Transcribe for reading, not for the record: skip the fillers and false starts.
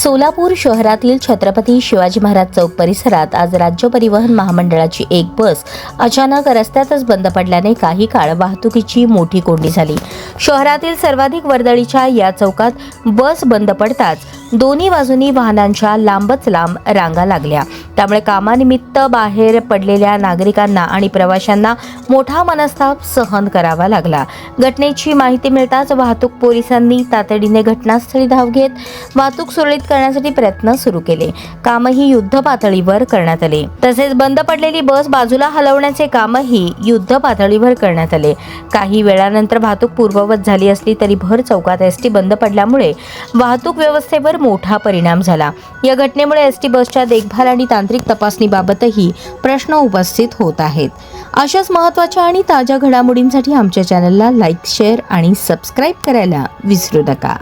सोलापूर शहरातील छत्रपती शिवाजी महाराज चौक परिसरात आज राज्य परिवहन महामंडळाची एक बस अचानक रस्त्यातच बंद पडल्याने काही काळ वाहतुकीची मोठी कोंडी झाली। शहरातील सर्वाधिक वर्दळीच्या या चौकात बस बंद पडताच दोन्ही बाजूनी वाहनांच्या लांबच लांब रांगा लागल्या। त्यामुळे कामानिमित्त बाहेर पडलेल्या नागरिकांना आणि प्रवाशांना मोठा मनस्ताप सहन करावा लागला। घटनेची माहिती मिळताच वाहतूक पोलिसांनी तातडीने घटनास्थळी धाव घेत वाहतूक सुरळीत करण्यासाठी प्रयत्न सुरू केले। कामही युद्ध पातळीवर करण्यात आले। तसेच बंद पडलेली बस बाजूला हलवण्याचे कामही युद्ध पातळीवर करण्यात आले। काही वेळानंतर वाहतूक पूर्ववत झाली असली तरी भर चौकात एसटी बंद पडल्यामुळे वाहतूक व्यवस्थेवर मोठा परिणाम झाला। या घटनेमुळे एसटी बसच्या देखभाल आणि तांत्रिक तपासणीबाबतही प्रश्न उपस्थित होत आहेत। अशाच महत्त्वाच्या आणि ताज्या घडामोडींसाठी आमच्या चॅनलला लाईक, शेअर आणि सबस्क्राईब करायला विसरू नका।